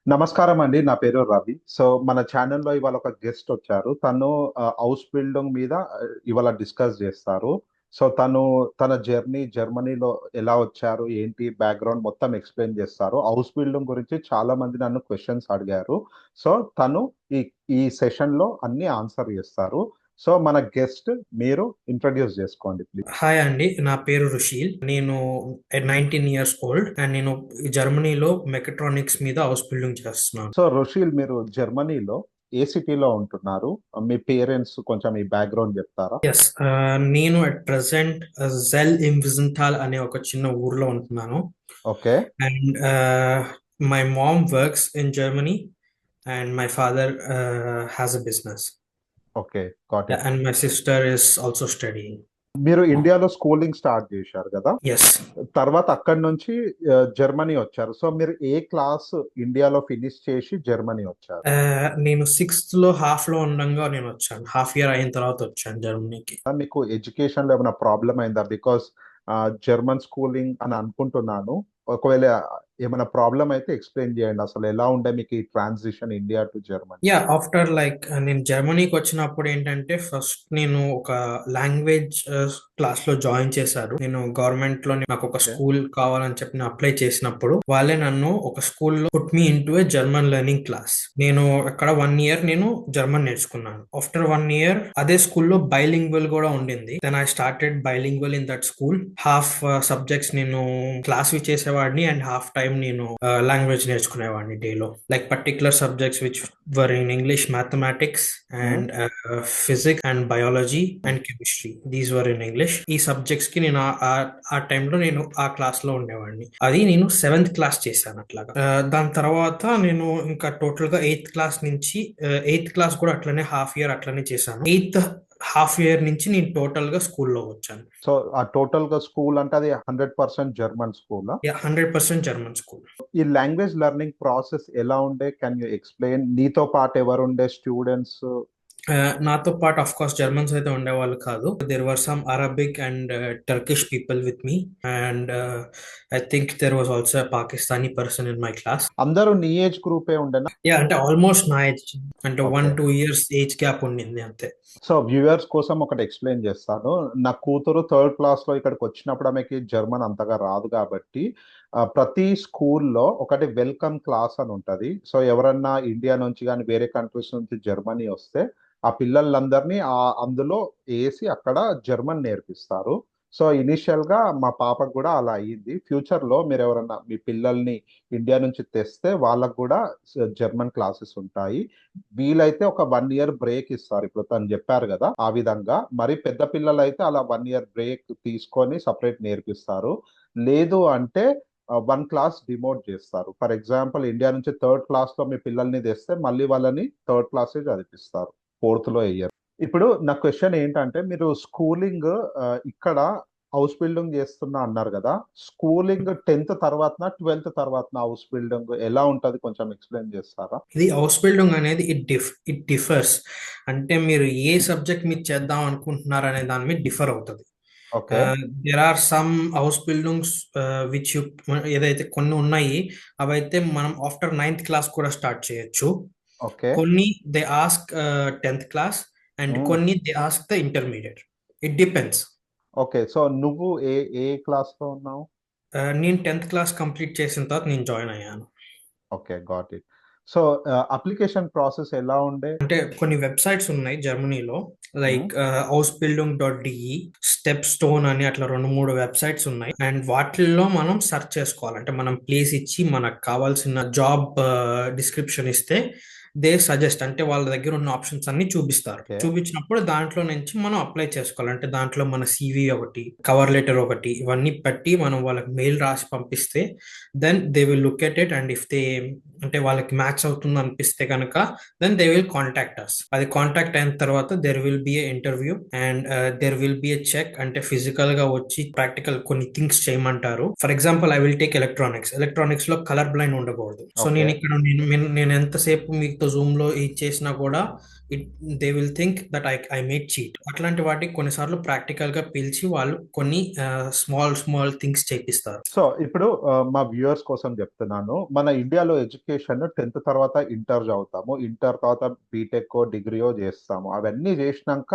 నమస్కారం అండి. నా పేరు రవి. సో, మన ఛానెల్‌లో ఇవాళ ఒక గెస్ట్ వచ్చారు. తను హౌస్ బిల్డింగ్ మీద ఇవాళ డిస్కస్ జేస్తారు. సో, తన జర్నీ జర్మనీలో ఎలా వచ్చారు, ఏంటి బ్యాక్‌గ్రౌండ్ మొత్తం ఎక్స్‌ప్లెయిన్ జేస్తారు. హౌస్ బిల్డింగ్ గురించి చాలా మంది నన్ను క్వెషన్స్ అడిగారు. సో, తను ఈ ఈ సెషన్‌లో అన్నీ ఆన్సర్ జేస్తారు. సో, మన గెస్ట్ మీరు ఇంట్రొడ్యూస్ జేసుకోండి ప్లీజ్. హాయ్ అండి. నా పేరు రుషీల్. నేను 19 ఇయర్స్ ఓల్డ్ అండ్ నేను జర్మనీలో మెకాట్రానిక్స్ మీద హౌస్ బిల్డింగ్ చేస్తున్నాను. సో, రుషీల్ మీరు జర్మనీలో ఏ సిటీలో ఉంటున్నారు? మీ పేరెంట్స్ కొంచెం మీ బ్యాక్‌గ్రౌండ్ జెప్తారా? ఎస్. నేను అట్ ప్రెసెంట్ జెల్ ఇమ్ విజెంటాల్ అనే ఒక చిన్న ఊర్లో ఉంటున్నాను. Okay. And my mom works in Germany and my father has a business. Okay. Got it. And my sister is also studying. మీరు ఇండియాలో స్కూలింగ్ స్టార్ట్ జేశారు గదా! ఎస్. తర్వాత అక్కడి నుంచి జర్మనీ వచ్చారు. సో, మీరు ఏ క్లాస్ ఇండియాలో ఫినిష్ చేసి జర్మనీ వచ్చారు? నేను సిక్స్త్ లో హాఫ్ లో ఉండంగా నేను వచ్చాను. హాఫ్ ఇయర్ అయిన తర్వాత వచ్చాను జర్మనీకి. మీకు ఎడ్యుకేషన్‌లో ఏమైనా ప్రాబ్లమ్ అయిందా? బికాజ్ జర్మన్ స్కూలింగ్ అని అనుకుంటున్నాను. ఒకవేళ ఏమైనా ప్రాబ్లమ్ అయితే ఎక్స్‌ప్లెయిన్ జేయండి. అసలు ఎలా ఉండే మీకు ఈ transition India to Germany? After నేను జర్మనీకి వచ్చినప్పుడు ఏంటంటే ఫస్ట్ నేను ఒక లాంగ్వేజ్ క్లాస్ లో జాయిన్ చేశారు. నేను గవర్నమెంట్ లో నాకు ఒక ఓకే. స్కూల్ కావాలని చెప్పి నేను అప్లై చేసినప్పుడు వాళ్ళే నన్ను ఒక స్కూల్లో put me into a German learning class. నేను అక్కడ 1 ఇయర్ నేను జర్మన్ నేర్చుకున్నాను. ఆఫ్టర్ 1 ఇయర్ అదే స్కూల్లో బైలింగ్వల్ కూడా ఉండింది. Then I started bilingual in that school. Half subjects నేను క్లాస్ చేసేవాడిని అండ్ హాఫ్ టైం నేను లాంగ్వేజ్ నేర్చుకునేవాడిని డేలో. Like particular subjects which were in English, mathematics, హ్మ్. and physics and biology and chemistry. These were in English. ఈ subjects కి నేను ఆ టైంలో నేను ఆ క్లాస్ లో ఉండేవాడిని. అది నేను 7th క్లాస్ చేశాను అట్లాగా. దాని తర్వాత నేను ఇంకా టోటల్ గా 8th క్లాస్ నుంచి 8th క్లాస్ కూడా అట్లనే హాఫ్ ఇయర్ అట్లనే చేశాను. 8th హాఫ్ ఇయర్ నుంచి నేను టోటల్ గా స్కూల్లో వచ్చాను. సో, ఆ టోటల్‌గా స్కూల్ అంటే అది 100% జర్మన్ స్కూలా? 100% జర్మన్ స్కూల్. ఈ లాంగ్వేజ్ లెర్నింగ్ ప్రాసెస్ ఎలా ఉండే? Can you explain? నీతో పాటు ఎవరుండే స్టూడెంట్స్? నాతో పాటు ఆఫ్ కోర్స్ జర్మన్స్ అయితే ఉండేవాళ్ళు కాదు. There were some Arabic and Turkish people with me and I think there was also Pakistani person in my class. అందరూ నీ ఏజ్ గ్రూపే ఉండేనా? అంటే ఆల్మోస్ట్ నా ఏజ్, అంటే ఓకే. 1-2 ఇయర్స్ ఏజ్ గ్యాప్ ఉండింది అంతే. సో, వ్యూవర్స్ కోసం ఒకటి ఎక్స్‌ప్లెయిన్ చేస్తాను. నా కూతురు థర్డ్ క్లాస్‌లో ఇక్కడికొచ్చినప్పుడు ఆమెకి జర్మన్ అంతగా రాదు కాబట్టి ప్రతి స్కూల్‌లో ఒకటి వెల్కమ్ క్లాస్ అని ఉంటది. సో, ఎవరన్నా ఇండియా నుంచి గాని, వేరే కంట్రీస్ నుంచి జర్మనీ వస్తే ఆ పిల్లలందరినీ అందులో ఏసి అక్కడ జర్మన్ నేర్పిస్తారు. సో, ఇనీషియల్‌గా మా పాపకు గూడా అలా అయ్యింది. ఫ్యూచర్‌లో మీరెవరన్నా మీ పిల్లల్ని ఇండియా నుంచి తెస్తే వాళ్ళకి గూడా జర్మన్ క్లాసెస్ ఉంటాయి. వీలైతే ఒక 1 ఇయర్ బ్రేక్ ఇస్తారు. ఇప్పుడు తను జెప్పారు గదా! ఆ విధంగా. మరి పెద్ద పిల్లలైతే అలా 1 ఇయర్ బ్రేక్ తీసుకొని సెపరేట్ నేర్పిస్తారు. లేదు అంటే 1 క్లాస్ డిమోట్ జేస్తారు. ఫర్ ఎగ్జాంపుల్ ఇండియా నుంచి థర్డ్ క్లాస్‌లో మీ పిల్లల్ని తెస్తే మళ్ళీ వాళ్ళని థర్డ్ క్లాసే చదివిపిస్తారు. ఫోర్త్‌లో ఎయ్యరు. ఇప్పుడు నా క్వెషన్ ఏంటంటే మీరు స్కూలింగ్ ఇక్కడ హౌస్ బిల్డింగ్ జేస్తున్నా అన్నారు గదా! స్కూలింగ్ 10థ్ తర్వాతనా? 12థ్ తర్వాతనా హౌస్ బిల్డింగ్ ఎలా ఉంటది కొంచెం ఎక్స్‌ప్లెయిన్ జేస్తారా? ఇది హౌస్ బిల్డింగ్ అనేది ఇట్ డిఫర్స్. అంటే మీరు ఏ సబ్జెక్ట్ మీద చేద్దాం అనుకుంటున్నారు అనే దాని మీద డిఫర్ అవుతుంది. Okay. There are some house buildings which you ఏదైతే కొన్ని ఉన్నాయి అవైతే మనం ఆఫ్టర్ 9th క్లాస్ కూడా స్టార్ట్ చేయొచ్చు. ఓకే. కొన్ని they ask 10th class and hmm. కొన్ని they ask the intermediate. It depends. Okay. So, నువ్వు ఏ ఏ క్లాస్‌లో ఉన్నావు? నేను 10th క్లాస్ కంప్లీట్ చేసిన తర్వాత నేను జాయిన్ అయ్యాను. Okay. Got it. So, application process ఎలా ఉండే? అంటే కొన్ని వెబ్సైట్స్ ఉన్నాయి జర్మనీలో, హ్మ్. Like house building dot DE, step stone అని అట్లా 2-3 వెబ్సైట్స్ ఉన్నాయి. అండ్ వాటిల్లో మనం సెర్చ్ చేసుకోవాలి. అంటే మనం ప్లేస్ ఇచ్చి మనకు కావాల్సిన జాబ్ డిస్క్రిప్షన్ ఇస్తే దే సజెస్ట్, అంటే వాళ్ళ దగ్గర ఉన్న ఆప్షన్స్ అన్ని చూపిస్తారు. ఓకే. చూపించినప్పుడు దాంట్లో నుంచి మనం అప్లై చేసుకోవాలి. అంటే దాంట్లో మన సివి ఒకటి, కవర్ లెటర్ ఒకటి, ఇవన్నీ పెట్టి మనం వాళ్ళకి మెయిల్ రాసి పంపిస్తే then they will look at it and if they, అంటే వాళ్ళకి మ్యాచ్ అవుతుంది అనిపిస్తే కనుక then they will contact us. అది కాంటాక్ట్ అయిన తర్వాత there will be a interview and there will be a check. అంటే ఫిజికల్ గా వచ్చి ప్రాక్టికల్ కొన్ని థింగ్స్ చేయమంటారు. For example I will take electronics లో కలర్ బ్లైండ్ ఉండకూడదు. So okay. నేను ఇక్కడ నేను ఎంతసేపు మీతో జూమ్ లో ఇది చేసినా కూడా it they will think that I made cheat. అట్లాంటి వాటికి కొన్నిసార్లు ప్రాక్టికల్ గా పిలిచి వాళ్ళు కొన్ని స్మాల్ స్మాల్ థింగ్స్ చేపిస్తారు. సో ఇప్పుడు మా వ్యూవర్స్ కోసం చెప్తున్నాను. మన ఇండియాలో ఎడ్యుకేషన్ 10th తర్వాత ఇంటర్ చదువుతాము. ఇంటర్ తర్వాత బీటెక్కో, డిగ్రీయో చేస్తాము. అవన్నీ చేసినంక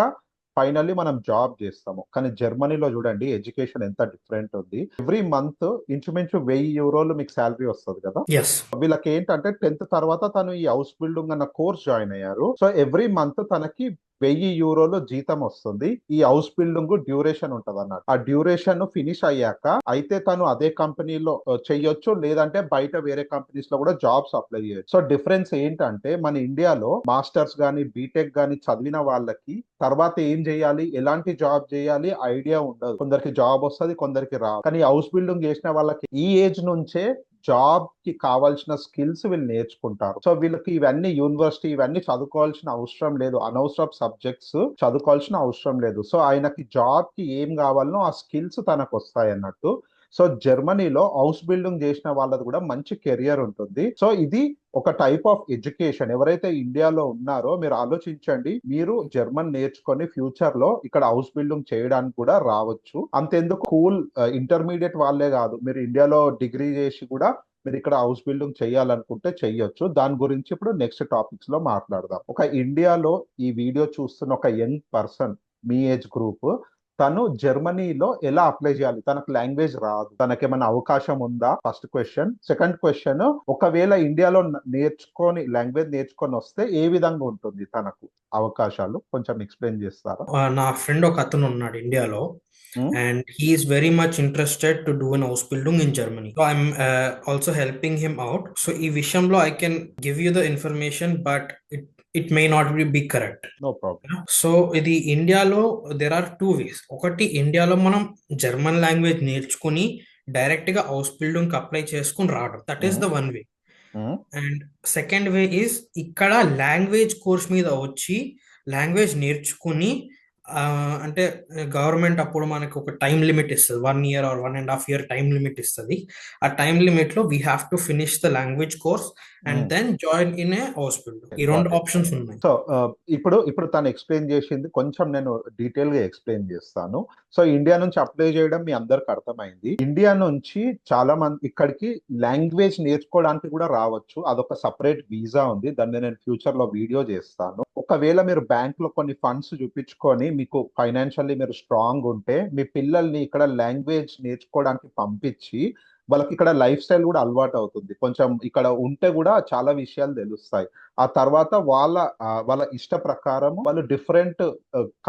ఫైనల్లీ మనం జాబ్ చేస్తాము. కానీ జర్మనీలో చూడండి ఎడ్యుకేషన్ ఎంత డిఫరెంట్ ఉంది. ఎవ్రీ మంత్ ఇంచుమించు 1000 యూరోలు మీకు సాలరీ వస్తది కదా! ఎస్. వీళ్ళకి ఏంటంటే 10th తర్వాత తను ఈ హౌస్ బిల్డింగ్ అన్న కోర్స్ జాయిన్ అయ్యారు. సో ఎవ్రీ మంత్ తనకి 1000 యూరోలు జీతం వస్తుంది. ఈ హౌస్ బిల్డింగ్ డ్యూరేషన్ ఉంటదన్నట్టు. ఆ డ్యూరేషన్ ఫినిష్ అయ్యాక అయితే తను అదే కంపెనీలో చెయ్యొచ్చు. లేదంటే బయట వేరే కంపెనీస్ లో కూడా జాబ్స్ అప్లై చేయొచ్చు. సో డిఫరెన్స్ ఏంటంటే మన ఇండియాలో మాస్టర్స్ గాని, బీటెక్ గాని చదివిన వాళ్ళకి తర్వాత ఏం చేయాలి, ఎలాంటి జాబ్ చేయాలి ఐడియా ఉండదు. కొందరికి జాబ్ వస్తది, కొందరికి రాదు. కానీ హౌస్ బిల్డింగ్ చేసిన వాళ్ళకి ఈ ఏజ్ నుంచే జాబ్ కి కావాల్సిన స్కిల్స్ వీళ్ళు నేర్చుకుంటారు. సో వీళ్ళకి ఇవన్నీ యూనివర్సిటీ ఇవన్నీ చదువుకోవాల్సిన అవసరం లేదు. అనవసరపు సబ్జెక్ట్స్ చదువుకోవాల్సిన అవసరం లేదు. సో ఆయనకి జాబ్ కి ఏం కావాలనో ఆ స్కిల్స్ తనకు వస్తాయి అన్నట్టు. సో జర్మనీలో హౌస్ బిల్డింగ్ చేసిన వాళ్ళది కూడా మంచి కెరియర్ ఉంటుంది. సో ఇది ఒక టైప్ ఆఫ్ ఎడ్యుకేషన్. ఎవరైతే ఇండియాలో ఉన్నారో మీరు ఆలోచించండి. మీరు జర్మన్ నేర్చుకొని ఫ్యూచర్ లో ఇక్కడ హౌస్ బిల్డింగ్ చేయడానికి కూడా రావచ్చు. అంతెందుకు స్కూల్ ఇంటర్మీడియట్ వాళ్ళే కాదు, మీరు ఇండియాలో డిగ్రీ చేసి కూడా మీరు ఇక్కడ హౌస్ బిల్డింగ్ చేయాలనుకుంటే చెయ్యొచ్చు. దాని గురించి ఇప్పుడు నెక్స్ట్ టాపిక్స్ లో మాట్లాడదాం. ఒక ఇండియాలో ఈ వీడియో చూస్తున్న ఒక యంగ్ పర్సన్ మీ ఏజ్ గ్రూప్ తను జర్మనీలో ఎలా అప్లై చేయాలి? తనకు లాంగ్వేజ్ రాదు, తనకేమైనా అవకాశం ఉందా? First question. సెకండ్ క్వశ్చన్, ఒకవేళ ఇండియాలో నేర్చుకొని లాంగ్వేజ్ నేర్చుకొని వస్తే ఏ విధంగా ఉంటుంది తనకు అవకాశాలు? కొంచెం ఎక్స్ప్లెయిన్ చేస్తారా? నా ఫ్రెండ్ ఒక అతను ఉన్నాడు ఇండియాలో, and he is very much interested to do an Ausbildung in Germany. So I'm also helping him out. So ఈ విషయంలో I can give you the information, but it may not be correct. No problem. So ఇది ఇండియాలో there are two ways. ఒకటి, ఇండియాలో మనం German language నేర్చుకుని direct గా Ausbildung apply చేసుకుని రావడం, that is the one way. And second way is ఇక్కడ లాంగ్వేజ్ కోర్స్ మీద వచ్చి లాంగ్వేజ్ నేర్చుకుని అంటే గవర్నమెంట్ అప్పుడు మనకు ఒక టైం లిమిట్ ఇస్తుంది, 1 year or 1.5 year time limit ఇస్తుంది. ఆ టైం లిమిట్ లో we have to finish the language course and then join in a hospital. ఈ రెండు ఆప్షన్స్ ఉన్నాయి. సో ఇప్పుడు తను ఎక్స్ప్లెయిన్ చేసింది కొంచెం నేను డీటెయిల్ గా ఎక్స్ప్లెయిన్ చేస్తాను. సో ఇండియా నుంచి అప్లై చేయడం మీ అందరికి అర్థమైంది. ఇండియా నుంచి చాలా మంది ఇక్కడికి లాంగ్వేజ్ నేర్చుకోవడానికి కూడా రావచ్చు. అదొక సపరేట్ వీసా ఉంది, దాన్ని నేను ఫ్యూచర్ లో వీడియో చేస్తాను. ఒకవేళ మీరు బ్యాంక్ లో కొన్ని ఫండ్స్ చూపించుకొని మీకు ఫైనాన్షియల్లీ మీరు స్ట్రాంగ్ ఉంటే మీ పిల్లల్ని ఇక్కడ లాంగ్వేజ్ నేర్చుకోవడానికి పంపించి వాళ్ళకి ఇక్కడ లైఫ్ స్టైల్ కూడా అలవాటు అవుతుంది. కొంచెం ఇక్కడ ఉంటే కూడా చాలా విషయాలు తెలుస్తాయి. ఆ తర్వాత వాళ్ళ ఇష్ట ప్రకారం వాళ్ళు డిఫరెంట్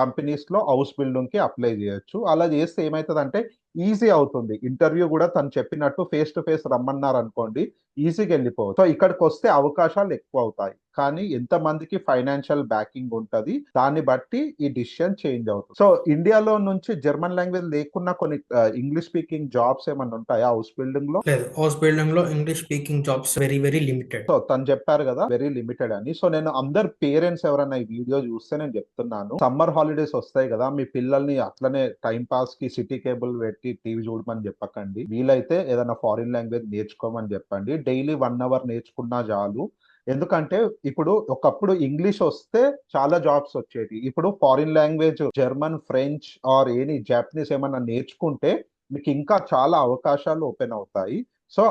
కంపెనీస్ లో హౌస్ బిల్డింగ్ కి అప్లై చేయొచ్చు. అలా చేస్తే ఏమవుతుందంటే ఈజీ అవుతుంది. ఇంటర్వ్యూ కూడా తను చెప్పినట్టు ఫేస్ టు ఫేస్ రమ్మన్నారు అనుకోండి, ఈజీగా వెళ్ళిపోవచ్చు. సో ఇక్కడికి వస్తే అవకాశాలు ఎక్కువ అవుతాయి. కానీ ఎంత మందికి ఫైనాన్షియల్ బ్యాకింగ్ ఉంటది దాన్ని బట్టి ఈ డిసిషన్ చేంజ్ అవుతుంది. సో ఇండియాలో నుంచి జర్మన్ లాంగ్వేజ్ లేకున్నా కొన్ని ఇంగ్లీష్ స్పీకింగ్ జాబ్స్ ఏమైనా ఉంటాయా హౌస్ బిల్డింగ్ లో? లేదు, హౌస్ బిల్డింగ్ లో English speaking jobs very very limited. So తను చెప్పారు కదా వెరీ లిమిటెడ్ అని. సో నేను అందరు పేరెంట్స్ ఎవరైనా ఈ వీడియో చూస్తే నేను చెప్తున్నాను, సమ్మర్ హాలిడేస్ వస్తాయి కదా, మీ పిల్లల్ని అట్లనే టైం పాస్ కి సిటీ కేబుల్ పెట్టి టీవీ చూడమని చెప్పకండి. వీలైతే ఏదైనా ఫారిన్ లాంగ్వేజ్ నేర్చుకోమని చెప్పండి. డైలీ 1 hour నేర్చుకున్నా చాలు. ఎందుకంటే ఇప్పుడు ఒకప్పుడు ఇంగ్లీష్ వస్తే చాలా జాబ్స్ వచ్చేవి. ఇప్పుడు foreign language German, French or any Japanese ఏమన్నా నేర్చుకుంటే మీకు ఇంకా చాలా అవకాశాలు ఓపెన్ అవుతాయి. సో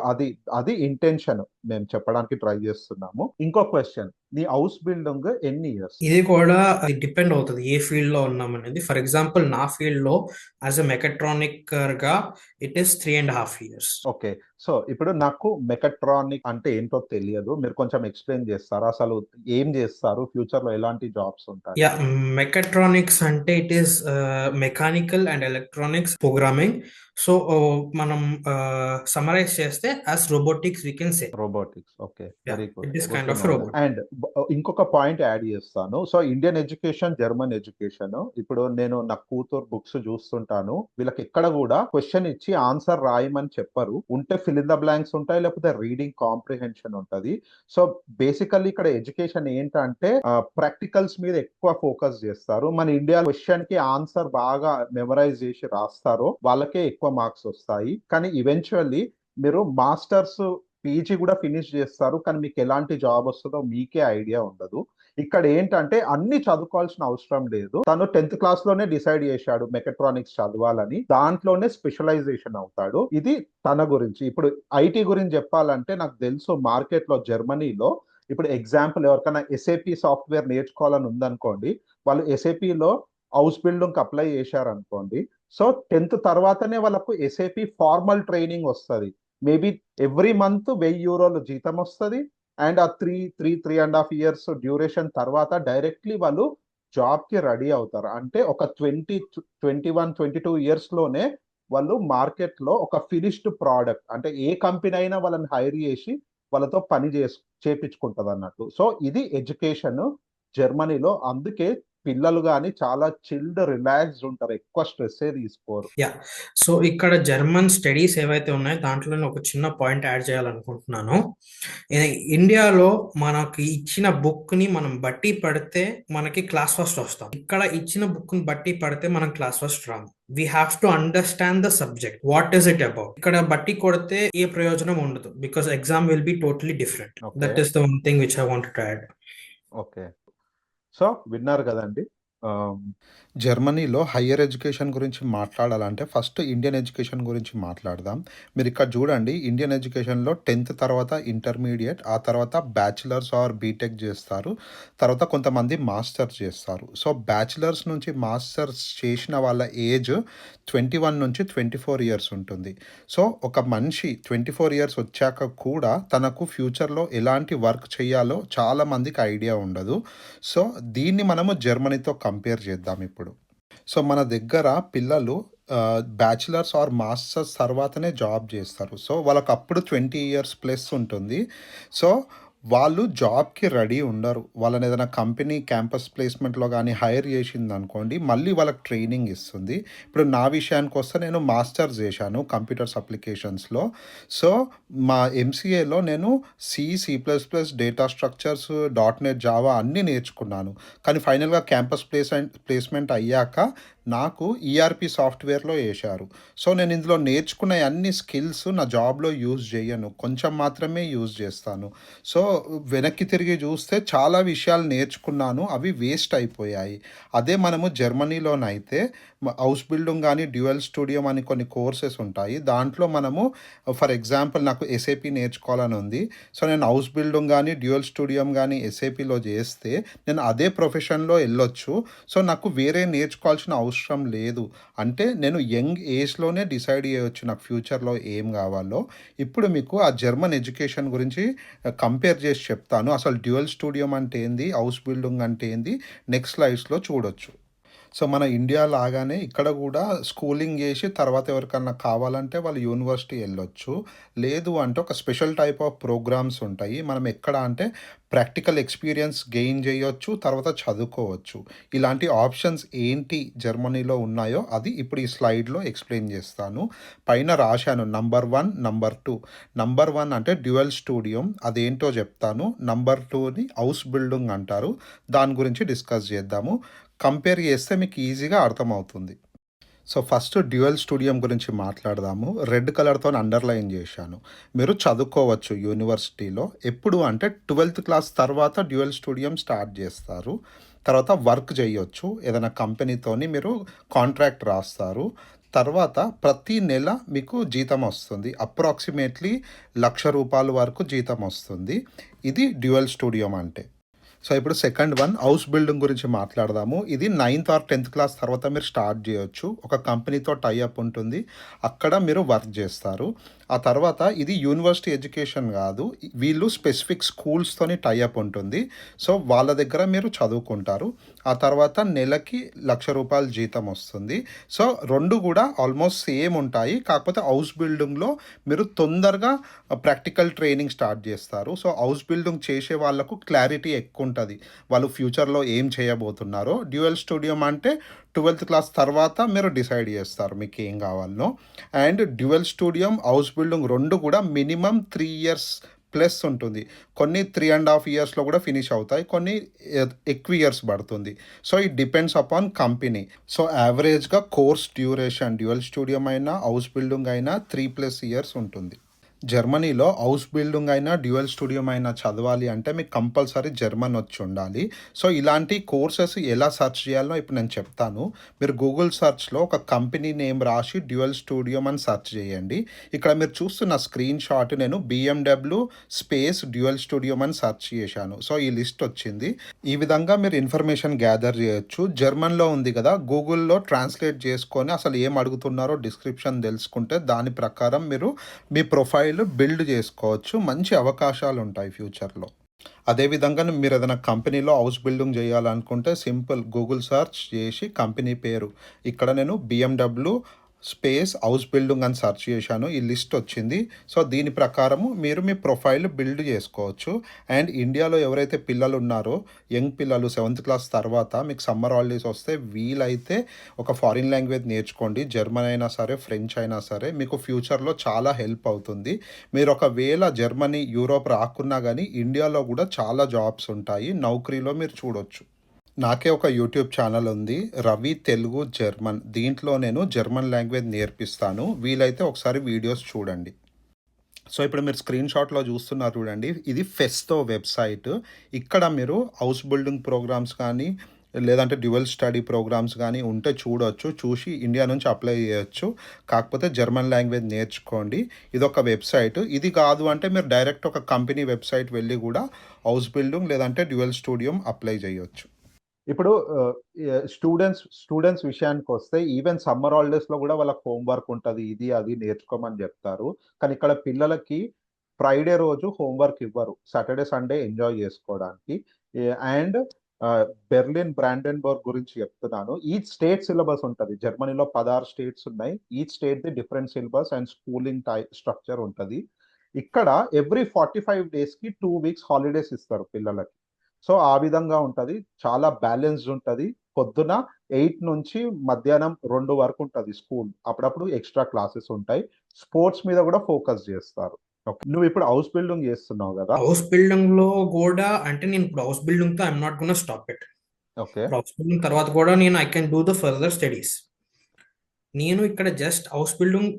అది ఇంటెన్షన్ మేము చెప్పడానికి ట్రై చేస్తున్నాము. ఇంకో క్వశ్చన్, నీ హౌస్ బిల్డింగ్ ఎన్ని ఇయర్స్? ఇది కూడా డిపెండ్ అవుతుంది ఏ ఫీల్డ్ లో ఉన్నాం అనేది. ఫర్ ఎగ్జాంపుల్ నా ఫీల్డ్ లో యాజ్ ఎ మెకాట్రానిక్ గా it is 3.5 years. Okay. So ఇప్పుడు నాకు మెకాట్రానిక్ అంటే ఏంటో తెలియదు, మీరు కొంచెం ఎక్స్ప్లెయిన్ చేస్తారా? అసలు ఏం చేస్తారు, ఫ్యూచర్ లో ఎలాంటి జాబ్స్ ఉంటాయి? యా, మెకాట్రానిక్స్ అంటే it is mechanical and electronics programming. So మనం సమరైజ్ చేస్తే as robotics we can say. Robotics. Okay, very good. It is kind of robot. And ఇంకొక పాయింట్ యాడ్ చేస్తాను. So Indian education, German education, ఇప్పుడు నేను నా కూతురు books చూస్తుంటాను, వీళ్ళకి ఎక్కడ కూడా క్వశ్చన్ ఇచ్చి ఆన్సర్ రాయమని చెప్పరు. ఉంటే ఫిల్ ఇన్ ద బ్లాంక్స్ ఉంటాయి, లేకపోతే రీడింగ్ కాంప్రిహెన్షన్ ఉంటది. సో బేసికల్లీ ఇక్కడ ఎడ్యుకేషన్ ఏంటంటే ప్రాక్టికల్స్ మీద ఎక్కువ ఫోకస్ చేస్తారు. మన ఇండియా క్వశ్చన్ కి ఆన్సర్ బాగా మెమరైజ్ చేసి రాస్తారో వాళ్ళకే ఎక్కువ మార్క్స్ వస్తాయి. కానీ ఈవెన్చువల్లీ మీరు మాస్టర్స్ పీజీ కూడా ఫినిష్ చేస్తారు. కానీ మీకు ఎలాంటి జాబ్ వస్తదో మీకే ఐడియా ఉండదు. ఇక్కడ ఏంటంటే అన్ని చదువుకోవాల్సిన అవసరం లేదు. తను 10th క్లాస్ లోనే డిసైడ్ చేశాడు మెకాట్రానిక్స్ చదవాలని. దాంట్లోనే స్పెషలైజేషన్ అవుతాడు. ఇది తన గురించి. ఇప్పుడు ఐటీ గురించి చెప్పాలంటే నాకు తెలుసు మార్కెట్‌లో జర్మనీలో ఇప్పుడు ఎగ్జాంపుల్ ఎవరికైనా ఎస్ఏపీ సాఫ్ట్‌వేర్ నేర్చుకోవాలని ఉందనుకోండి. వాళ్ళు ఎస్ఏపీలో హౌస్ బిల్డింగ్‌కి అప్లై చేశారనుకోండి. సో 10th తర్వాతనే వాళ్ళకు ఎస్ఏపీ ఫార్మల్ ట్రైనింగ్ వస్తది. మేబీ ఎవ్రీ మంత్ €1000 జీతం వస్తది. అండ్ ఆ 3.5 ఇయర్స్ డ్యూరేషన్ తర్వాత డైరెక్ట్‌లీ వాళ్ళు జాబ్‌కి రెడీ అవుతారు. అంటే ఒక 21, 22 ఇయర్స్‌లోనే వాళ్ళు మార్కెట్‌లో ఒక ఫినిష్డ్ ప్రొడక్ట్ అంటే ఏ కంపెనీ అయినా వాళ్ళని హైర్ చేసి వాళ్ళతో పని చేపించుకుంటదన్నట్టు. సో ఇది ఎడ్యుకేషన్ జర్మనీలో. అందుకే పిల్లలు గాని చాలా చిల్డ్, రిలాక్స్డ్ ఉంటారు. ఎక్కువ స్ట్రెస్సే తీసుకోరు. యాహ్! సో, ఇక్కడ జర్మన్ స్టడీస్ ఏవైతే ఉన్నాయో దాంట్లోనే ఒక చిన్న పాయింట్ యాడ్ చేయాలనుకుంటున్నాను. ఇ ఇండియాలో మనకి ఇచ్చిన బుక్‌ని మనం బట్టి పడితే మనకి క్లాస్ ఫస్ట్ వస్తాం. ఇక్కడ ఇచ్చిన బుక్‌ని బట్టి పడితే మనం క్లాస్ ఫస్ట్ రాము. We have to understand the subject. What is it about? ఇక్కడ బట్టి కొడితే ఏ ప్రయోజనం ఉండదు. Because exam will be totally different. Okay. That is the one thing which I wanted to add. Okay. So విన్నారు కదండీ! జర్మనీలో హైయర్ ఎడ్యుకేషన్ గురించి మాట్లాడాలంటే ఫస్ట్ ఇండియన్ ఎడ్యుకేషన్ గురించి మాట్లాడదాం. మీరిక్కడ చూడండి ఇండియన్ ఎడ్యుకేషన్‌లో 10th తర్వాత ఇంటర్మీడియేట్, ఆ తర్వాత బ్యాచిలర్స్ ఆర్ బీటెక్ చేస్తారు. తర్వాత కొంతమంది మాస్టర్స్ చేస్తారు. సో బ్యాచిలర్స్ నుంచి మాస్టర్స్ చేసిన వాళ్ళ ఏజ్ 21 నుంచి 24 ఇయర్స్ ఉంటుంది. సో ఒక మనిషి 24 ఇయర్స్ వచ్చాక కూడా తనకు ఫ్యూచర్‌లో ఎలాంటి వర్క్ చేయాలో చాలా మందికి ఐడియా ఉండదు. సో దీన్ని మనము జర్మనీతో కంపేర్ చేద్దాం ఇప్పుడు. సో మన దగ్గర పిల్లలు బ్యాచిలర్స్ ఆర్ మాస్టర్స్ తర్వాతనే జాబ్ చేస్తారు. సో వాళ్ళకి అప్పుడు 20 ఇయర్స్ ప్లస్ ఉంటుంది. సో వాళ్ళు జాబ్‌కి రెడీ ఉండరు. వాళ్ళని ఏదైనా కంపెనీ క్యాంపస్ ప్లేస్‌మెంట్‌లో గానీ హైర్ చేసిందనుకోండి, మళ్ళీ వాళ్ళకి ట్రైనింగ్ ఇస్తుంది. ఇప్పుడు నా విషయానికొస్తే నేను మాస్టర్స్ చేశాను కంప్యూటర్స్ అప్లికేషన్స్‌లో. సో మా ఎంసీఏలో నేను C plus, data structures, dot net, Java అన్నీ నేర్చుకున్నాను. కానీ ఫైనల్‌గా క్యాంపస్ ప్లేస్‌మెంట్ అయ్యాక నాకు ఈఆర్‌పీ సాఫ్ట్‌వేర్‌లో ఏశారు. సో నేను ఇందులో నేర్చుకున్న అన్ని స్కిల్స్ నా జాబ్‌లో యూజ్ చేయను. కొంచెం మాత్రమే యూజ్ చేస్తాను. సో వెనక్కి తిరిగి చూస్తే చాలా విషయాలు నేర్చుకున్నాను. అవి వేస్ట్ అయిపోయాయి. అదే మనము జర్మనీలోనైతే హౌస్ బిల్డింగ్ గానీ, డ్యూయల్ స్టూడియం అని కొన్ని కోర్సెస్ ఉంటాయి. దాంట్లో మనము ఫర్ ఎగ్జాంపుల్ నాకు ఎస్ఏపీ నేర్చుకోవాలని ఉంది. సో నేను హౌస్ బిల్డింగ్ గానీ, డ్యూయల్ స్టూడియం గానీ ఎస్ఏపీలో చేస్తే నేను అదే ప్రొఫెషన్‌లో ఎళ్ళొచ్చు. సో నాకు వేరే నేర్చుకోవాల్సిన అవసరం లేదు. అంటే నేను యంగ్ ఏజ్‌లోనే డిసైడ్ చేయొచ్చు నాకు ఫ్యూచర్‌లో ఏం కావాలో. ఇప్పుడు మీకు ఆ జర్మన్ ఎడ్యుకేషన్ గురించి కంపేర్ చేసి చెప్తాను. అసలు డ్యూయల్ స్టూడియం అంటే ఏంది? హౌస్ బిల్డింగ్ అంటే ఏంది? నెక్స్ట్ స్లైడ్స్‌లో చూడొచ్చు. సో మన ఇండియా లాగానే ఇక్కడ కూడా స్కూలింగ్ చేసి తర్వాత ఎవరికన్నా కావాలంటే వాళ్ళు యూనివర్సిటీ వెళ్ళొచ్చు. లేదు అంటే ఒక స్పెషల్ టైప్ ఆఫ్ ప్రోగ్రామ్స్ ఉంటాయి. మనం ఎక్కడ అంటే ప్రాక్టికల్ ఎక్స్పీరియన్స్ గెయిన్ చేయొచ్చు, తర్వాత చదువుకోవచ్చు. ఇలాంటి ఆప్షన్స్ ఏంటి జర్మనీలో ఉన్నాయో అది ఇప్పుడు ఈ స్లైడ్‌లో ఎక్స్‌ప్లెయిన్ చేస్తాను. పైన రాశాను నంబర్ 1, నంబర్ 2. నంబర్ 1 అంటే డ్యూయల్ స్టూడియం అదేంటో చెప్తాను. నంబర్ 2ని హౌస్ బిల్డింగ్ అంటారు. దాని గురించి డిస్కస్ చేద్దాము. కంపేర్ చేస్తే మీకు ఈజీగా అర్థమవుతుంది. సో ఫస్ట్ డ్యూయల్ స్టూడియం గురించి మాట్లాడదాము. రెడ్ కలర్‌తోని అండర్‌లైన్ చేశాను. మీరు చదువుకోవచ్చు యూనివర్సిటీలో. ఎప్పుడు అంటే 12th క్లాస్ తర్వాత డ్యూయల్ స్టూడియం స్టార్ట్ చేస్తారు. తర్వాత వర్క్ చేయొచ్చు. ఏదైనా కంపెనీతోని మీరు కాంట్రాక్ట్ రాస్తారు. తర్వాత ప్రతి నెల మీకు జీతం వస్తుంది. అప్రాక్సిమేట్‌లీ ₹1,00,000 వరకు జీతం వస్తుంది. ఇది డ్యూయల్ స్టూడియం అంటే. సో ఇప్పుడు సెకండ్ వన్ హౌస్ బిల్డింగ్ గురించి మాట్లాడదాము. ఇది 9th ఆర్ 10th క్లాస్ తర్వాత మీరు స్టార్ట్ చేయొచ్చు. ఒక కంపెనీతో టై అప్ ఉంటుంది. అక్కడ మీరు వర్క్ చేస్తారు. ఆ తర్వాత ఇది యూనివర్సిటీ ఎడ్యుకేషన్ కాదు. వీళ్ళు స్పెసిఫిక్ స్కూల్స్‌తోని టై అప్ ఉంటుంది. సో వాళ్ళ దగ్గర మీరు చదువుకుంటారు. ఆ తర్వాత నెలకి ₹1,00,000 జీతం వస్తుంది. సో 2 కూడా ఆల్మోస్ట్ సేమ్ ఉంటాయి. కాకపోతే హౌస్ బిల్డింగ్‌లో మీరు తొందరగా ప్రాక్టికల్ ట్రైనింగ్ స్టార్ట్ చేస్తారు. సో హౌస్ బిల్డింగ్ చేసే వాళ్ళకు క్లారిటీ ఎక్కువుంటది. వాళ్ళు ఫ్యూచర్‌లో ఏం చేయబోతున్నారో. డ్యూయల్ స్టూడియం అంటే 12th క్లాస్ తర్వాత మీరు డిసైడ్ చేస్తారు మీకేం కావాలనో. అండ్ డ్యూయల్ స్టూడియం, హౌస్ బిల్డింగ్ 2 కూడా మినిమమ్ 3 ఇయర్స్ ప్లస్ ఉంటుంది. కొన్ని 3.5 ఇయర్స్‌లో కూడా ఫినిష్ అవుతాయి. కొన్ని ఎక్కువ ఇయర్స్ పడుతుంది. So it depends upon company. So యావరేజ్‌గా కోర్స్ డ్యూరేషన్ డ్యూయల్ స్టూడియం అయినా, హౌస్ బిల్డింగ్ అయినా 3+ ఇయర్స్ ఉంటుంది. జర్మనీలో హౌస్ బిల్డింగ్ అయినా, డ్యూయల్ స్టూడియం అయినా చదవాలి అంటే మీకు కంపల్సరీ జర్మన్ వచ్చి ఉండాలి. సో, ఇలాంటి కోర్సెస్ ఎలా సెర్చ్ చేయాలో ఇప్పుడు నేను చెప్తాను. మీరు గూగుల్ సెర్చ్‌లో ఒక కంపెనీ నేమ్ రాసి డ్యూయల్ స్టూడియం అని సెర్చ్ చేయండి. ఇక్కడ మీరు చూస్తున్న స్క్రీన్ షాట్ నేను బీఎండబ్ల్యూ స్పేస్ డ్యూయల్ స్టూడియం అని సెర్చ్ చేశాను. సో, ఈ లిస్ట్ వచ్చింది. ఈ విధంగా మీరు ఇన్ఫర్మేషన్ గ్యాదర్ చేయొచ్చు. జర్మన్‌లో ఉంది కదా! గూగుల్‌లో ట్రాన్స్‌లేట్ చేసుకొని అసలు ఏం అడుగుతున్నారో డిస్క్రిప్షన్ తెలుసుకుంటే దాని ప్రకారం మీరు మీ ప్రొఫైల్ బిల్డ్ చేసుకోవచ్చు. మంచి అవకాశాలు ఉంటాయి ఫ్యూచర్‌లో. అదేవిధంగా మీరు ఏదైనా కంపెనీలో హౌస్ బిల్డింగ్ చేయాలనుకుంటే సింపుల్ గూగుల్ సెర్చ్ చేసి కంపెనీ పేరు ఇక్కడ నేను బీఎండబ్ల్యూ స్పేస్ హౌస్ బిల్డింగ్ అని సెర్చ్ చేశాను. ఈ లిస్ట్ వచ్చింది. సో, దీని ప్రకారము మీరు మీ ప్రొఫైల్ బిల్డ్ చేసుకోవచ్చు. అండ్ ఇండియాలో ఎవరైతే పిల్లలు ఉన్నారో యంగ్ పిల్లలు 7th క్లాస్ తర్వాత మీకు సమ్మర్ హాలిడేస్ వస్తే వీలైతే ఒక ఫారిన్ లాంగ్వేజ్ నేర్చుకోండి. జర్మన్ అయినా సరే, ఫ్రెంచ్ అయినా సరే మీకు ఫ్యూచర్‌లో చాలా హెల్ప్ అవుతుంది. మీరు ఒకవేళ జర్మనీ, యూరోప్ రాకున్నా గానీ ఇండియాలో కూడా చాలా జాబ్స్ ఉంటాయి. నౌకరీలో మీరు చూడొచ్చు. నాకే ఒక యూట్యూబ్ ఛానల్ ఉంది. రవి తెలుగు జర్మన్. దీంట్లో నేను జర్మన్ లాంగ్వేజ్ నేర్పిస్తాను. వీలైతే ఒకసారి వీడియోస్ చూడండి. సో, ఇప్పుడు మీరు స్క్రీన్ షాట్‌లో చూస్తున్నారు చూడండి. ఇది ఫెస్టో వెబ్‌సైట్. ఇక్కడ మీరు హౌస్ బిల్డింగ్ ప్రోగ్రామ్స్ కానీ, లేదంటే డ్యూయల్ స్టడీ ప్రోగ్రామ్స్ గానీ ఉంటే చూడొచ్చు. చూసి ఇండియా నుంచి అప్లై చేయొచ్చు. కాకపోతే జర్మన్ లాంగ్వేజ్ నేర్చుకోండి. ఇదొక వెబ్‌సైట్. ఇది కాదు అంటే మీరు డైరెక్ట్ ఒక కంపెనీ వెబ్‌సైట్ వెళ్ళి కూడా హౌస్ బిల్డింగ్ లేదంటే డ్యూయల్ స్టూడియం అప్లై చేయొచ్చు. ఇప్పుడు స్టూడెంట్స్ విషయానికొస్తే ఈవెన్ సమ్మర్ హాలిడేస్‌లో గూడా వాళ్ళకి హోమ్ వర్క్ ఉంటది. ఇది, అది నేర్చుకోమని జెప్తారు. కానీ ఇక్కడ పిల్లలకి ఫ్రైడే రోజు హోమ్ వర్క్ ఇవ్వరు. సాటర్‌డే, సండే ఎంజాయ్ జేసుకోవడానికి. అండ్ బెర్లిన్, బ్రాండెన్బర్గ్ గురించి చెప్తున్నాను. ఈచ్ స్టేట్ సిలబస్ ఉంటది. జర్మనీలో 16 స్టేట్స్ ఉన్నాయి. ఈచ్ స్టేట్‌ది different syllabus and schooling structure ఉంటది. ఇక్కడ ఎవ్రీ 45 డేస్‌కి 2 వీక్స్ హాలిడేస్ ఇస్తారు పిల్లలకి. సో, ఆ విధంగా ఉంటది. చాలా బ్యాలెన్స్‌డ్ ఉంటది. పొద్దున 8 నుంచి మధ్యాహ్నం 2 వరకు ఉంటది స్కూల్. అప్పుడప్పుడు ఎక్స్‌ట్రా క్లాసెస్ ఉంటాయి. స్పోర్ట్స్ మీద గూడా ఫోకస్ జేస్తారు. ఓకే. నువ్విప్పుడు హౌస్ బిల్డింగ్ జేస్తున్నావు గదా! హౌస్ బిల్డింగ్‌లో గూడా అంటే నేను ఇప్పుడు హౌస్ బిల్డింగ్‌తో I'm not gonna stop it. Okay. ఇప్పుడు హౌస్ బిల్డింగ్ తర్వాత కూడా నేను I can do the further studies. నేను ఇక్కడ జస్ట్ హౌస్ బిల్డింగ్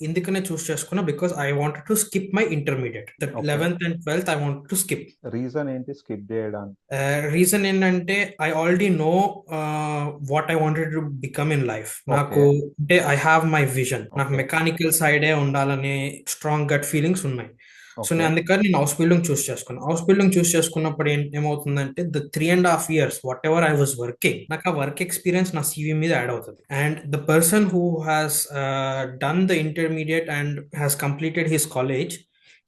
ఎందుకనే చూస్ చేసుకున్నా because I wanted to skip my intermediate. The okay. 11th and 12th I wanted to skip. Reason ఏంటి skip జేయడానికి? రీజన్ ఏంటంటే I already know what I wanted to become in life. నాకు okay. అంటే I have my vision. నాకు okay. Mechanical సైడే ఉండాలనే strong gut feelings ఉన్నాయి. So okay. అందుకని నేను హౌస్ బిల్డింగ్ చూస్ చేసుకున్నాను. హౌస్ బిల్డింగ్ చూస్ చేసుకున్నప్పుడు ఏమవుతుందంటే the 3.5 years what ever I was working, నాకు ఆ వర్క్ ఎక్స్పీరియన్స్ నా CV మీద యాడ్ అవుతుంది. And the person who has done the intermediate and has completed his college,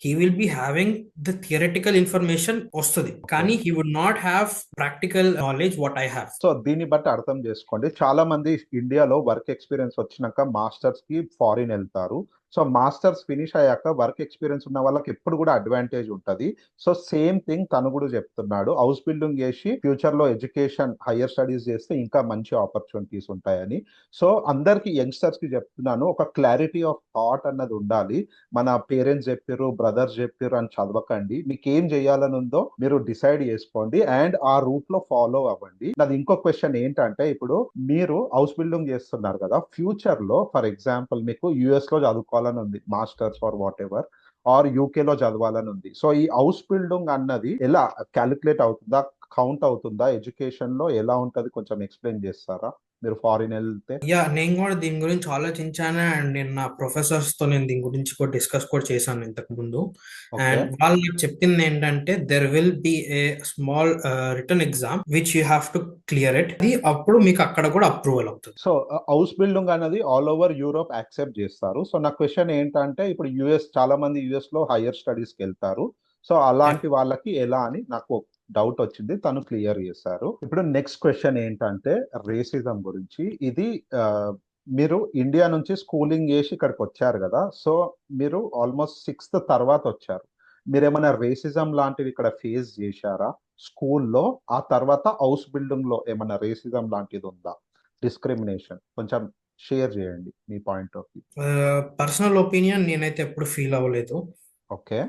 he will be having the theoretical information వస్తుంది, okay. కానీ he would not have practical knowledge what I have. So, దీన్ని బట్టి అర్థం జేసుకోండి. చాలా మంది ఇండియాలో work experience వచ్చినాక మాస్టర్స్‌కి foreign ఎళ్తారు. సో, మాస్టర్స్ ఫినిష్ అయ్యాక వర్క్ ఎక్స్‌పీరియన్స్ ఉన్న వాళ్ళకి ఎప్పుడు గూడా అడ్వాంటేజ్ ఉంటది. సో, సేమ్ థింగ్ తను గూడా జెప్తున్నాడు. హౌస్ బిల్డింగ్ జేసి ఫ్యూచర్‌లో ఎడ్యుకేషన్ హైయర్ స్టడీస్ జేస్తే ఇంకా మంచి ఆపర్చునిటీస్ ఉంటాయని. సో, అందరికి యంగ్‌స్టర్స్‌కి జెప్తున్నాను. ఒక క్లారిటీ ఆఫ్ థాట్ అన్నది ఉండాలి. మన పేరెంట్స్ జెప్పిర్రు, బ్రదర్స్ జెప్పిర్రు అని చదవకండి. మీకేం జేయాలని ఉందో మీరు డిసైడ్ జేసుకోండి. అండ్ ఆ రూట్‌లో ఫాలో అవ్వండి. నాది ఇంకో క్వెషన్ ఏంటంటే ఇప్పుడు మీరు హౌస్ బిల్డింగ్ జేస్తున్నారు గదా! ఫ్యూచర్‌లో ఫర్ ఎగ్జాంపుల్ మీకు యూఎస్‌లో చదువుకోవాలని ఉంది. మాస్టర్స్ ఆర్ వాటెవర్ ఆర్ యూకేలో చదవాలని ఉంది. సో, ఈ హౌస్ బిల్డింగ్ అన్నది ఎలా కాలిక్యులేట్ అవుతుందా? కౌంట్ అవుతుందా? ఎడ్యుకేషన్‌లో ఎలా ఉంటది? కొంచెం ఎక్స్‌ప్లెయిన్ జేస్తారా? మీరు ఫారిన్ ఎళ్తే? నేను కూడా దీని గురించి ఆలోచించాను అండ్ నేను నా ప్రొఫెసర్స్ తో నేను దీని గురించి కూడా డిస్కస్ కూడా చేశాను ఇంతకు ముందు. ఓకే. అండ్ వాళ్ళు నాకు చెప్పింది ఏంటంటే there will be a small return exam which you have to clear it. అది అప్పుడు మీకు అక్కడ కూడా అప్రూవల్ అవుతుంది. సో, హౌస్ బిల్డింగ్ అనేది ఆల్ ఓవర్ యూరోప్ యాక్సెప్ట్ జేస్తారు. సో, నా క్వెషన్ ఏంటంటే ఇప్పుడు చాలా మంది యూఎస్‌లో హైయర్ స్టడీస్‌కెళ్తారు. సో, అలాంటి వాళ్ళకి ఎలా అని నాకు డౌట్ వచ్చింది. తను క్లియర్ చేశారు. ఇప్పుడు నెక్స్ట్ క్వెషన్ ఏంటంటే రేసిజం గురించి. ఇది మీరు ఇండియా నుంచి స్కూలింగ్ చేసి ఇక్కడికొచ్చారు గదా! సో, మీరు ఆల్‌మోస్ట్ 6థ్ తర్వాత వచ్చారు. మీరేమైనా రేసిజం లాంటివి ఇక్కడ ఫేస్ చేశారా? స్కూల్‌లో, ఆ తర్వాత హౌస్ బిల్డింగ్‌లో ఏమన్నా రేసిజం లాంటిదుందా? డిస్క్రిమినేషన్ కొంచెం షేర్ చేయండి మీ point of view. Personal opinion నేనైతే ఎప్పుడు ఫీల్ అవ్వలేదు. ఓకే.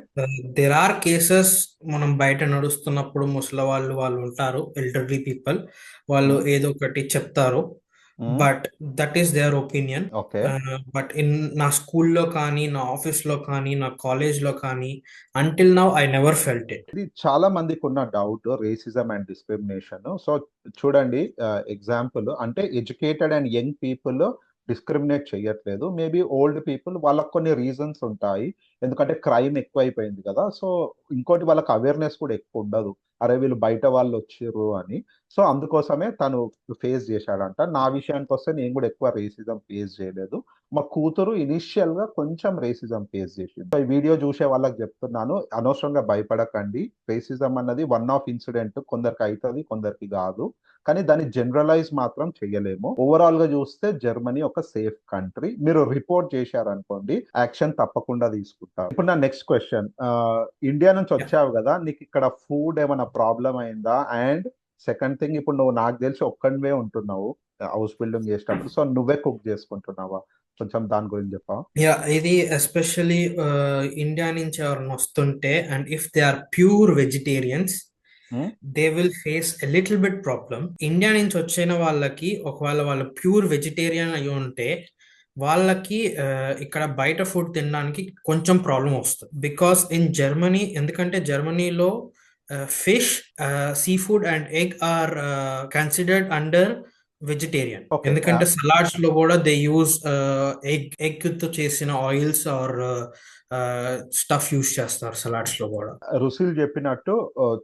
దేర్ ఆర్ కేసెస్ మనం బయట నడుస్తున్నప్పుడు ముసలి వాళ్ళు ఉంటారు, ఎల్డర్లీ పీపుల్. వాళ్ళు హ్మ్. ఏదో ఒకటి చెప్తారు. Hmm. But that is their opinion. Okay. But నా స్కూల్లో కానీ, నా ఆఫీస్లో కానీ, నా కాలేజ్లో కానీ, until now I never felt it. ఇది చాలా మందికున్న doubt racism and discrimination. So చూడండి ఎగ్జాంపుల్ అంటే educated and young people discriminate చేయట్లేదు. మేబీ ఓల్డ్ పీపుల్ వాళ్ళకి కొన్ని రీజన్స్ ఉంటాయి. ఎందుకంటే క్రైమ్ ఎక్కువైపోయింది కదా! సో ఇంకోటి వాళ్ళకి అవేర్‌నెస్ కూడా ఎక్కువుండదు. అరే! వీళ్ళు బయట వాళ్ళొచ్చిర్రు అని. సో అందుకోసమే తను ఫేస్ చేశాడంట. నా విషయానికొస్తే నేను కూడా ఎక్కువ రేసిజం ఫేస్ చేయలేదు. మా కూతురు ఇనీషియల్‌గా కొంచెం రేసిజం ఫేస్ చేసింది. సో, ఈ వీడియో జూశే వాళ్ళకి జెప్తున్నాను. అనవసరంగా భయపడకండి. రేసిజం అన్నది వన్ ఆఫ్ ఇన్సిడెంట్. కొందరికయితది, కొందరికి గాదు. కానీ దాన్ని జనరలైజ్ మాత్రం చెయ్యలేము. ఓవరాల్‌గా జూస్తే జర్మనీ ఒక సేఫ్ కంట్రీ. మీరు రిపోర్ట్ చేశారనుకోండి, యాక్షన్ తప్పకుండా తీసుకుంటాం. ఇప్పుడు నా నెక్స్ట్ క్వెషన్ ఇండియా నుంచి వచ్చావు గదా! నీకిక్కడ ఫుడ్ ఏమన్నా ప్రాబ్లమ్ అయిందా? అండ్ సెకండ్ థింగ్ ఇప్పుడు నువ్వు నాకు తెలిసి ఒక్కనివే ఉంటున్నావు. హౌస్ బిల్డింగ్ చేసేటప్పుడు. సో, నువ్వే కుక్ చేసుకుంటున్నావా? కొంచెం దాని గురించి చెప్పవా? ఇది ఎస్పెషల్లీ ఇండియా నుంచి ఎవరైనా వస్తుంటే, and if they are pure vegetarians, hmm. They will face a little bit problem. India నుంచి వచ్చిన వాళ్ళకి ఒకవేళ వాళ్ళు ప్యూర్ వెజిటేరియన్ అయి ఉంటే వాళ్ళకి ఇక్కడ బయట ఫుడ్ తినడానికి కొంచెం ప్రాబ్లం వస్తుంది. బికాస్ ఇన్ జర్మనీ, ఎందుకంటే జర్మనీలో fish, sea food and egg or considered under vegetarian. Okay. ఎందుకంటే సలాడ్స్ లో కూడా దే యూజ్ ఎగ్ తో చేసిన ఆయిల్స్ ఆర్ స్టఫ్ యూజ్ చేస్తారు సలాడ్స్ లో కూడా. రుసిల్ చెప్పినట్టు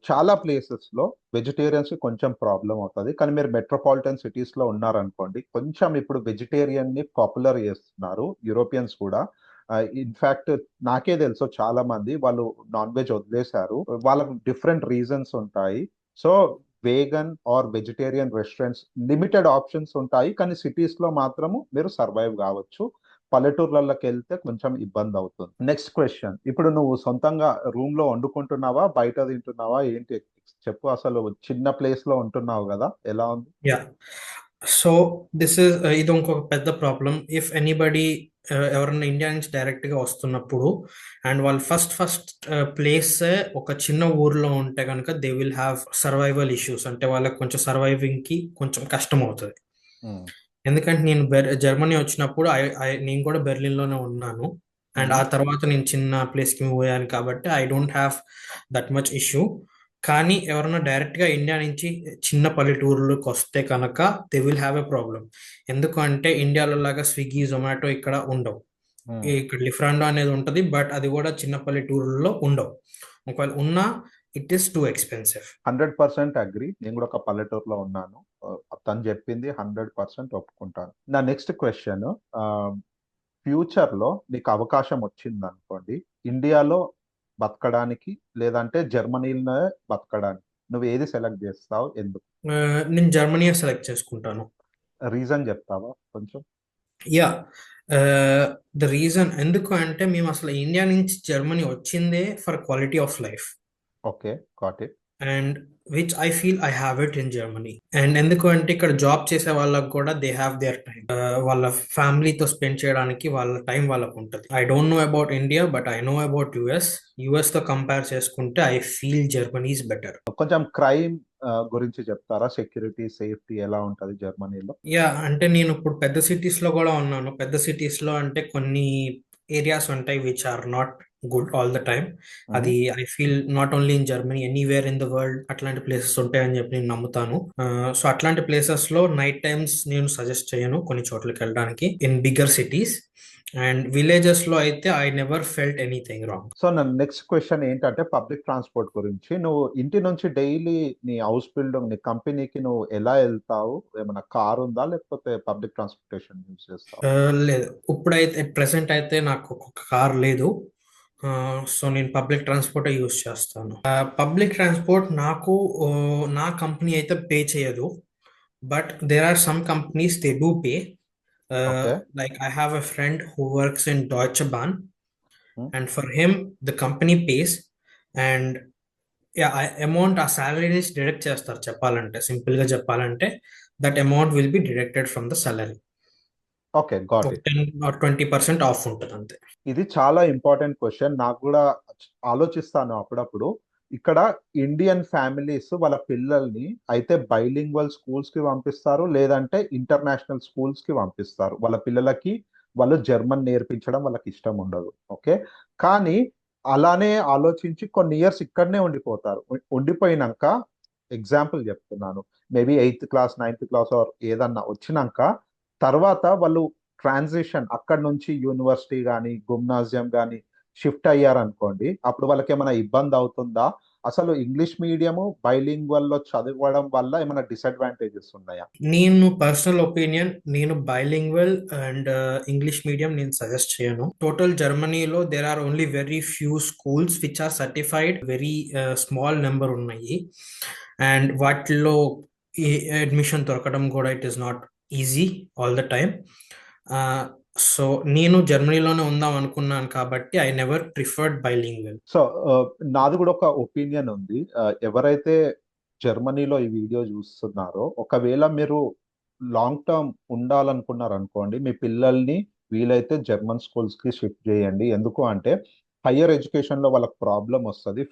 చాలా ప్లేసెస్‌లో వెజిటేరియన్స్‌కి కొంచెం ప్రాబ్లమ్ అవుతది. కానీ మీరు మెట్రోపాలిటన్ సిటీస్‌లో ఉన్నారనుకోండి, కొంచెం ఇప్పుడు వెజిటేరియన్‌ని పాపులర్ చేస్తున్నారు. యూరోపియన్స్ కూడా. ఇన్‌ఫాక్ట్ నాకే తెలుసు చాలా మంది వాళ్ళు నాన్ వెజ్ వదిలేసారు. వాళ్ళకి డిఫరెంట్ రీజన్స్ ఉంటాయి. So, vegan or vegetarian restaurants limited options ఉంటాయి. కానీ సిటీస్‌లో మాత్రము మీరు సర్వైవ్ గావచ్చు. పల్లెటూర్లలోకెళ్తే కొంచెం ఇబ్బందవుతుంది. Next question. ఇప్పుడు నువ్వు సొంతంగా రూమ్‌లో వండుకుంటున్నావా? బయట తింటున్నావా? ఏంటి చెప్పు అసలు చిన్న ప్లేస్‌లో ఉంటున్నావు గదా! ఎలా ఉంది? యా సో ఇది ఇంకొక పెద్ద ప్రాబ్లం. ఇఫ్ ఎనీబడి ఎవరన్నా ఇండియా నుంచి డైరెక్ట్ గా వస్తున్నప్పుడు అండ్ వాళ్ళు ఫస్ట్ ప్లేస్ ఒక చిన్న ఊర్లో ఉంటే కనుక they will have survival issues. అంటే వాళ్ళకి కొంచెం సర్వైవింగ్ కి కొంచెం కష్టం అవుతుంది. హ్మ్. ఎందుకంటే నేను జర్మనీ వచ్చినప్పుడు నేను కూడా బెర్లిన్ లోనే ఉన్నాను. అండ్ హ్మ్. ఆ తర్వాత నేను చిన్న ప్లేస్ కి మూవ్ అయ్యాను కాబట్టి I don't have that much issue. కానీ ఎవరైనా డైరెక్ట్ గా ఇండియా నుంచి చిన్న పల్లెటూరులోకి వస్తే కనుక they will have a problem. ఎందుకంటే ఇండియాలో లాగా స్విగ్గీ, జొమాటో ఇక్కడ ఉండవు. హ్మ్. ఇక్కడ లిఫ్రాండో అనేది ఉంటది. బట్ అది కూడా చిన్న పల్లెటూరులో ఉండవు. ఒకవేళ ఉన్నా it is too expensive. 100% agree. నేను గూడా ఒక పల్లెటూరులో ఉన్నాను. తను జెప్పింది 100% ఒప్పుకుంటాను. నా నెక్స్ట్ క్వెషన్ ఆహ్, ఫ్యూచర్‌లో నీకు అవకాశం వచ్చిందనుకోండి, ఇండియాలో బతకడానికి లేదంటే జర్మనీలోనే బతకడానికి నువ్వు ఏది సెలెక్ట్ జేస్తావు? ఎందుకు? నేను జర్మనీయే సెలెక్ట్ చేసుకుంటాను. రీజన్ జెప్తావా కొంచెం? యా ద రీజన్ ఎందుకు అంటే మేము అసలు ఇండియా నుంచి జర్మనీ వచ్చిందే for quality of life. Okay. Got it. And which I feel I have it in Germany. And ఎందుకు అంటే ఇక్కడ జాబ్ చేసే వాళ్ళకి కూడా దే హ్యావ్ దేర్ టైం. వాళ్ళ ఫ్యామిలీతో స్పెండ్ చేయడానికి వాళ్ళ టైం వాళ్ళకు ఉంటుంది. I don't know about India but I know about US తో కంపేర్ చేసుకుంటే I feel Germany is better. కొంచెం క్రైమ్ గురించి చెప్తారా? సెక్యూరిటీ, సేఫ్టీ ఎలా ఉంటది జర్మనీలో? అంటే నేను ఇప్పుడు పెద్ద సిటీస్ లో కూడా ఉన్నాను. పెద్ద సిటీస్ లో అంటే కొన్ని ఏరియాస్ ఉంటాయి which are not good all the time. Hmm. అది I feel not only in Germany, anywhere in the world అట్లాంటి ప్లేసెస్ ఉంటాయని చెప్పి నేను నమ్ముతాను. సో అట్లాంటి ప్లేసెస్ లో నైట్ టైమ్స్ నేను సజెస్ట్ చేయను కొన్ని చోట్లకి వెళ్ళడానికి in bigger cities. And villages లో అయితే I never felt anything wrong. So, నా నెక్స్ట్ క్వెషన్ ఏంటంటే పబ్లిక్ ట్రాన్స్‌పోర్ట్ గురించి. నువ్వు ఇంటి నుంచి డైలీ నీ హౌస్ బిల్డింగ్, నీ కంపెనీకి నువ్వు ఎలా ఎళ్తావు? ఏమన్నా కార్ ఉందా? లేకపోతే పబ్లిక్ ట్రాన్స్‌పోర్టేషన్ యూజ్ చేస్తావా? లేదు, ఇప్పుడైతే ప్రెసెంట్ అయితే నాకు ఒక కార్ లేదు. సో నేను పబ్లిక్ ట్రాన్స్పోర్ట్ యూస్ చేస్తాను. పబ్లిక్ ట్రాన్స్పోర్ట్ నాకు నా కంపెనీ అయితే పే చేయదు. But there are some companies they do pay. Okay. Like I have a friend who works in Deutsche Bahn hmm. And for him the company pays. And amount ఆ salary నుంచి deduct చేస్తారు. చెప్పాలంటే simple గా చెప్పాలంటే that amount will be deducted from the salary. Okay. Got ఒక it. 10 or 20% off ఉంటుంది అంతే. ఇది చాలా ఇంపార్టెంట్ క్వెషన్. నాకు గూడా ఆలోచిస్తాను అప్పుడప్పుడు. ఇక్కడ ఇండియన్ ఫ్యామిలీస్ వాళ్ళ పిల్లల్ని అయితే బైలింగ్వల్ స్కూల్స్ కి పంపిస్తారు, లేదంటే ఇంటర్నేషనల్ స్కూల్స్ కి పంపిస్తారు. వాళ్ళ పిల్లలకి వాళ్ళు జర్మన్ నేర్పించడం వాళ్ళకి ఇష్టం ఉండదు. ఓకే, కానీ అలానే ఆలోచించి కొన్ని ఇయర్స్ ఇక్కడనే ఉండిపోతారు. ఉండిపోయినాక ఎగ్జాంపుల్ చెప్తున్నాను, maybe 8th class 9th class or ఏదన్నా వచ్చినాక తర్వాత వాళ్ళు ట్రాన్సిషన్ అక్కడ నుంచి యూనివర్సిటీ కానీ గుమ్నాజియం కానీ షిఫ్ట్ అయ్యారనుకోండి, అప్పుడు వాళ్ళకి ఏమైనా ఇబ్బంది అవుతుందా? అసలు ఇంగ్లీష్ మీడియము బైలింగ్వల్ లో చదవడం వల్ల ఏమైనా డిసడ్వాంటేజెస్ ఉన్నాయా? నేను పర్సనల్ ఒపీనియన్, నేను బైలింగ్వల్ అండ్ ఇంగ్లీష్ మీడియం నేను సజెస్ట్ చేయను. టోటల్ జర్మనీలో there are only very few schools which are certified, very small number ఉన్నాయి. అండ్ వాటిలో అడ్మిషన్ దొరకడం కూడా it is not easy all the time. So నేను జర్మనీలోనే ఉందాం అనుకున్నాను కాబట్టి I never preferred bilingual. So నాది కూడా ఒక ఒపీనియన్ ఉంది. ఎవరైతే జర్మనీలో ఈ వీడియో చూస్తున్నారో, ఒకవేళ మీరు లాంగ్ టర్మ్ ఉండాలనుకున్నారు అనుకోండి, మీ పిల్లల్ని వీలైతే జర్మన్ స్కూల్స్ కి షిఫ్ట్ చేయండి. ఎందుకు అంటే హయ్యర్ ఎడ్యుకేషన్ లో వాళ్ళకి ప్రాబ్లం వస్తుంది.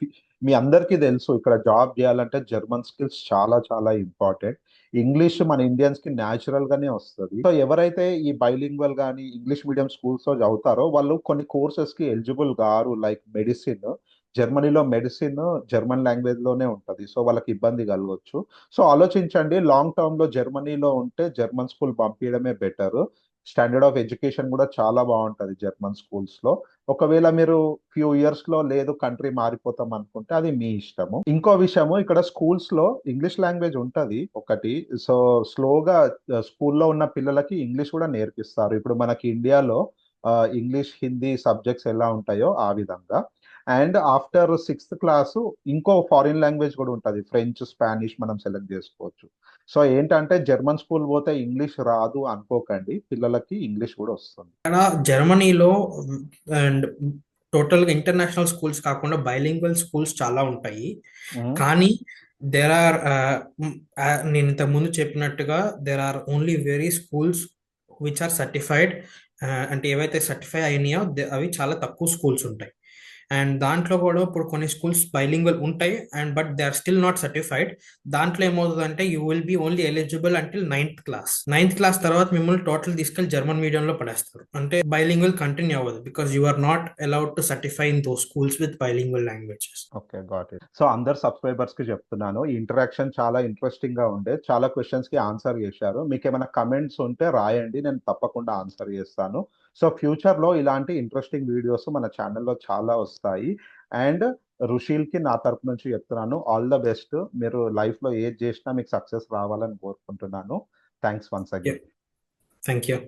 మీ అందరికీ తెలుసు, ఇక్కడ జాబ్ చేయాలంటే జర్మన్ స్కిల్స్ చాలా చాలా ఇంపార్టెంట్. ఇంగ్లీష్ మన ఇండియన్స్ కి న్యాచురల్ గానే వస్తుంది. సో ఎవరైతే ఈ బైలింగ్వల్ కానీ ఇంగ్లీష్ మీడియం స్కూల్స్ లో చదువుతారో వాళ్ళు కొన్ని కోర్సెస్ కి ఎలిజిబుల్ గారు. లైక్ మెడిసిన్, జర్మనీలో మెడిసిన్ జర్మన్ లాంగ్వేజ్ లోనే ఉంటది. సో వాళ్ళకి ఇబ్బంది కలగవచ్చు. సో ఆలోచించండి, లాంగ్ టర్మ్ లో జర్మనీలో ఉంటే జర్మన్ స్కూల్ పంపించడమే బెటర్. స్టాండర్డ్ ఆఫ్ ఎడ్యుకేషన్ కూడా చాలా బాగుంటది జర్మన్ స్కూల్స్ లో. ఒకవేళ మీరు ఫ్యూ ఇయర్స్ లో లేదు కంట్రీ మారిపోతాం అనుకుంటే అది మీ ఇష్టము. ఇంకో విషయము, ఇక్కడ స్కూల్స్ లో ఇంగ్లీష్ లాంగ్వేజ్ ఉంటది ఒకటి. సో స్లోగా స్కూల్లో ఉన్న పిల్లలకి ఇంగ్లీష్ కూడా నేర్పిస్తారు. ఇప్పుడు మనకి ఇండియాలో ఇంగ్లీష్ హిందీ సబ్జెక్ట్స్ ఎలా ఉంటాయో ఆ విధంగా. అండ్ ఆఫ్టర్ 6th క్లాస్ ఇంకో ఫారిన్ లాంగ్వేజ్ కూడా ఉంటుంది, ఫ్రెంచ్ స్పానిష్ మనం సెలెక్ట్ చేసుకోవచ్చు. సో ఏంటంటే జర్మన్ స్కూల్ పోతే ఇంగ్లీష్ రాదు అనుకోకండి, పిల్లలకి ఇంగ్లీష్ కూడా వస్తుంది. ఇక్కడ జర్మనీలో అండ్ టోటల్ గా ఇంటర్నేషనల్ స్కూల్స్ కాకుండా బైలింగ్వల్ స్కూల్స్ చాలా ఉంటాయి. కానీ దేర్ ఆర్ నేను ఇంతకు ముందు చెప్పినట్టుగా there are only very schools which are certified. అంటే ఏవైతే సర్టిఫై అయినాయో అవి చాలా తక్కువ స్కూల్స్ ఉంటాయి. అండ్ దాంట్లో కూడా ఇప్పుడు కొన్ని స్కూల్స్ బైలింగ్వల్ ఉంటాయి and but they are still not certified. దాంట్లో ఏమవుతుందంటే you will be only eligible until 9th class తర్వాత మిమ్మల్ని టోటల్ తీసుకెళ్లి జర్మన్ మీడియంలో పడేస్తారు. అంటే బైలింగ్వల్ కంటిన్యూ అవ్వదు because you are not allowed to certify in those schools with bilingual languages. Okay, got it. So అందరు సబ్స్క్రైబర్స్ కి చెప్తున్నాను, ఈ ఇంటరాక్షన్ చాలా ఇంట్రెస్టింగ్ గా ఉండే, చాలా క్వశ్చన్స్ కి ఆన్సర్ చేశారు. మీకు ఏమైనా కమెంట్స్ ఉంటే రాయండి, నేను తప్పకుండా ఆన్సర్ చేస్తాను. సో ఫ్యూచర్ లో ఇలాంటి ఇంట్రెస్టింగ్ వీడియోస్ మన ఛానల్లో చాలా వస్తాయి. అండ్ రుషీల్ కి నా తరపు నుంచి చెప్తున్నాను, ఆల్ ద బెస్ట్. మీరు లైఫ్ లో ఏది చేసినా మీకు సక్సెస్ రావాలని కోరుకుంటున్నాను. Thanks once again. Thank you.